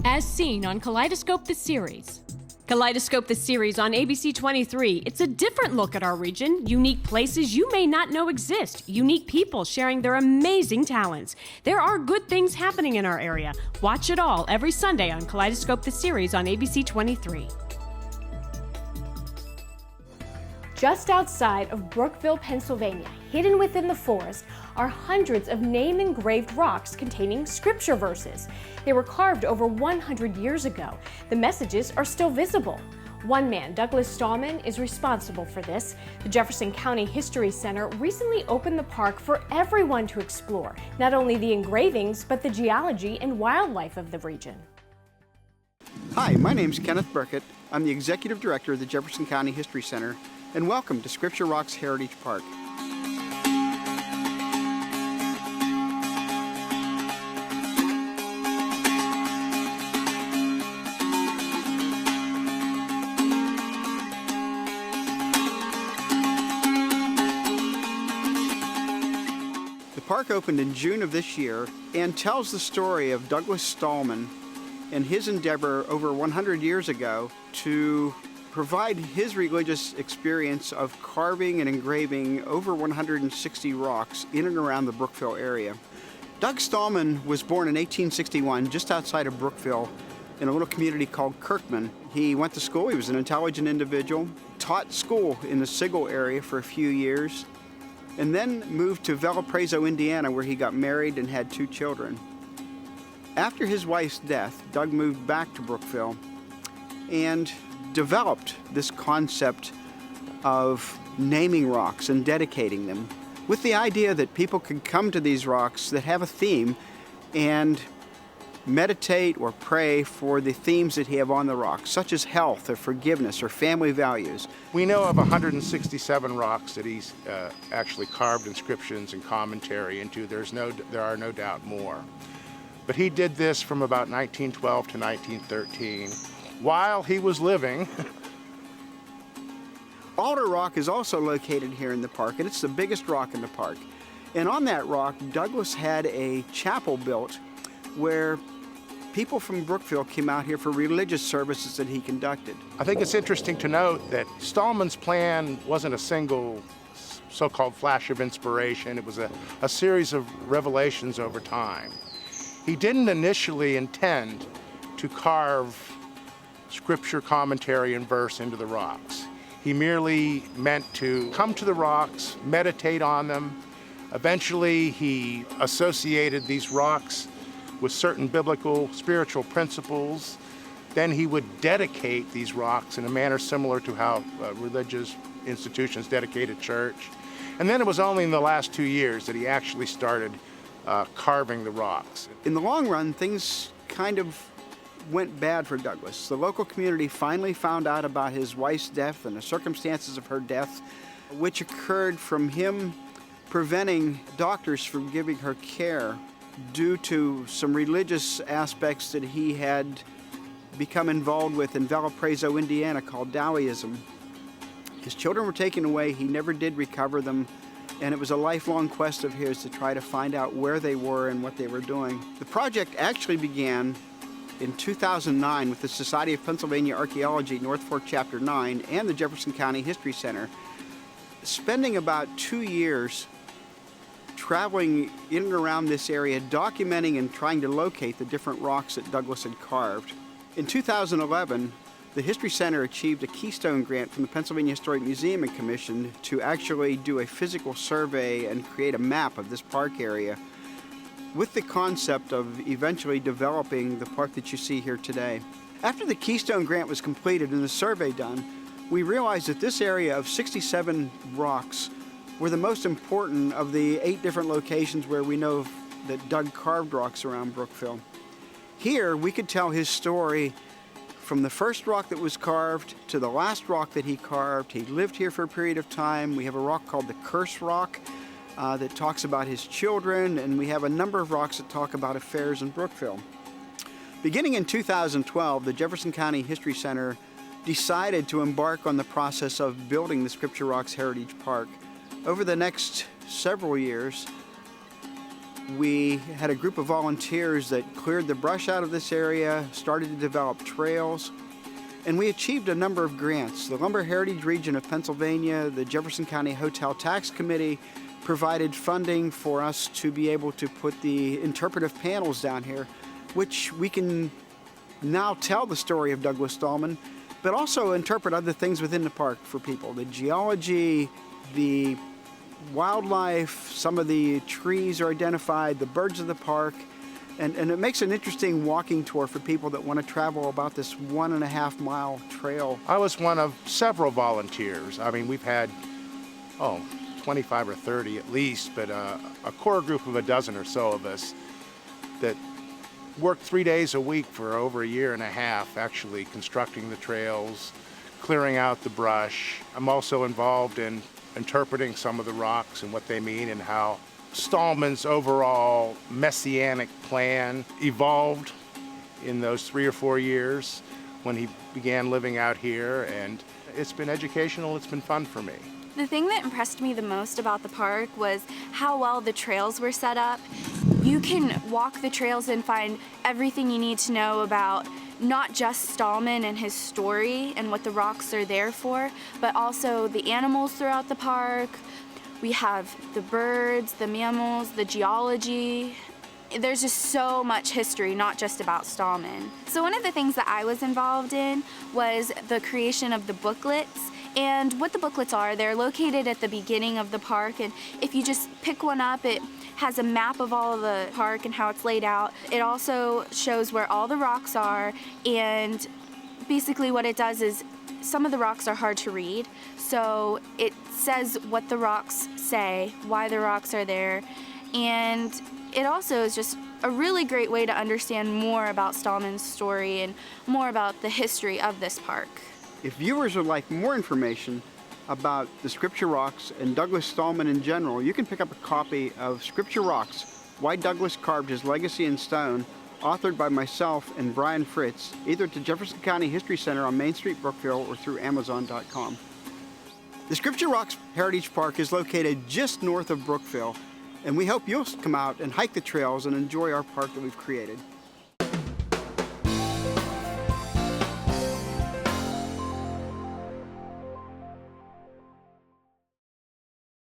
As seen on Kaleidoscope the Series. Kaleidoscope the Series on ABC 23. It's a different look at our region, unique places you may not know exist, unique people sharing their amazing talents. There are good things happening in our area. Watch it all every Sunday on Kaleidoscope the Series on ABC 23. Just outside of Brookville, Pennsylvania, hidden within the forest, are hundreds of name-engraved rocks containing scripture verses. They were carved over 100 years ago. The messages are still visible. One man, Douglas Stallman, is responsible for this. The Jefferson County History Center recently opened the park for everyone to explore, not only the engravings, but the geology and wildlife of the region. Hi, my name's Kenneth Burkett. I'm the Executive Director of the Jefferson County History Center, and welcome to Scripture Rocks Heritage Park. The park opened in June of this year and tells the story of Douglas Stallman and his endeavor over 100 years ago to provide his religious experience of carving and engraving over 160 rocks in and around the Brookville area. Doug Stallman was born in 1861 just outside of Brookville in a little community called Kirkman. He went to school, he was an intelligent individual, taught school in the Sigel area for a few years, and then moved to Valparaiso, Indiana, where he got married and had 2 children. After his wife's death, Doug moved back to Brookville and developed this concept of naming rocks and dedicating them with the idea that people could come to these rocks that have a theme and meditate or pray for the themes that he have on the rocks, such as health or forgiveness or family values. We know of 167 rocks that he's actually carved inscriptions and commentary into. There are no doubt more. But he did this from about 1912 to 1913 while he was living. Alder Rock is also located here in the park, and it's the biggest rock in the park. And on that rock, Douglas had a chapel built where people from Brookville came out here for religious services that he conducted. I think it's interesting to note that Stallman's plan wasn't a single so-called flash of inspiration. It was a series of revelations over time. He didn't initially intend to carve scripture, commentary, and verse into the rocks. He merely meant to come to the rocks, meditate on them. Eventually, he associated these rocks with certain biblical, spiritual principles. Then he would dedicate these rocks in a manner similar to how religious institutions dedicate a church. And then it was only in the last 2 years that he actually started carving the rocks. In the long run, things kind of went bad for Douglas. The local community finally found out about his wife's death and the circumstances of her death, which occurred from him preventing doctors from giving her care due to some religious aspects that he had become involved with in Valparaiso, Indiana, called Dowieism. His children were taken away. He never did recover them, and it was a lifelong quest of his to try to find out where they were and what they were doing. The project actually began in 2009 with the Society of Pennsylvania Archaeology, North Fork Chapter 9, and the Jefferson County History Center, spending about 2 years traveling in and around this area, documenting and trying to locate the different rocks that Douglas had carved. In 2011, the History Center achieved a Keystone grant from the Pennsylvania Historic Museum and Commission to actually do a physical survey and create a map of this park area, with the concept of eventually developing the park that you see here today. After the Keystone grant was completed and the survey done, we realized that this area of 67 rocks were the most important of the 8 different locations where we know that Doug carved rocks around Brookville. Here, we could tell his story from the first rock that was carved to the last rock that he carved. He lived here for a period of time. We have a rock called the Curse Rock that talks about his children, and we have a number of rocks that talk about affairs in Brookville. Beginning in 2012, the Jefferson County History Center decided to embark on the process of building the Scripture Rocks Heritage Park. Over the next several years, We had a group of volunteers that cleared the brush out of this area, started to develop trails, and we achieved a number of grants. The Lumber Heritage Region of Pennsylvania, the Jefferson County Hotel Tax Committee provided funding for us to be able to put the interpretive panels down here, which we can now tell the story of Douglas Stallman, but also interpret other things within the park for people. The geology, the wildlife, some of the trees are identified, the birds of the park, and it makes an interesting walking tour for people that want to travel about this 1.5 mile trail. I was one of several volunteers. I mean, we've had, 25 or 30 at least, but a core group of a dozen or so of us that worked 3 days a week for over 1.5 years, actually constructing the trails, clearing out the brush. I'm also involved in interpreting some of the rocks and what they mean and how Stallman's overall messianic plan evolved in those 3 or 4 years when he began living out here, and it's been educational, it's been fun for me. The thing that impressed me the most about the park was how well the trails were set up. You can walk the trails and find everything you need to know about not just Stallman and his story and what the rocks are there for, but also the animals throughout the park. We have the birds, the mammals, the geology. There's just so much history, not just about Stallman. So one of the things that I was involved in was the creation of the booklets. And what the booklets are, they're located at the beginning of the park, and if you just pick one up, it has a map of all of the park and how it's laid out. It also shows where all the rocks are, and basically what it does is some of the rocks are hard to read, so it says what the rocks say, why the rocks are there, and it also is just a really great way to understand more about Stallman's story and more about the history of this park. If viewers would like more information about the Scripture Rocks and Douglas Stallman in general, you can pick up a copy of Scripture Rocks, Why Douglas Carved His Legacy in Stone, authored by myself and Brian Fritz, either at the Jefferson County History Center on Main Street, Brookville, or through Amazon.com. The Scripture Rocks Heritage Park is located just north of Brookville, and we hope you'll come out and hike the trails and enjoy our park that we've created.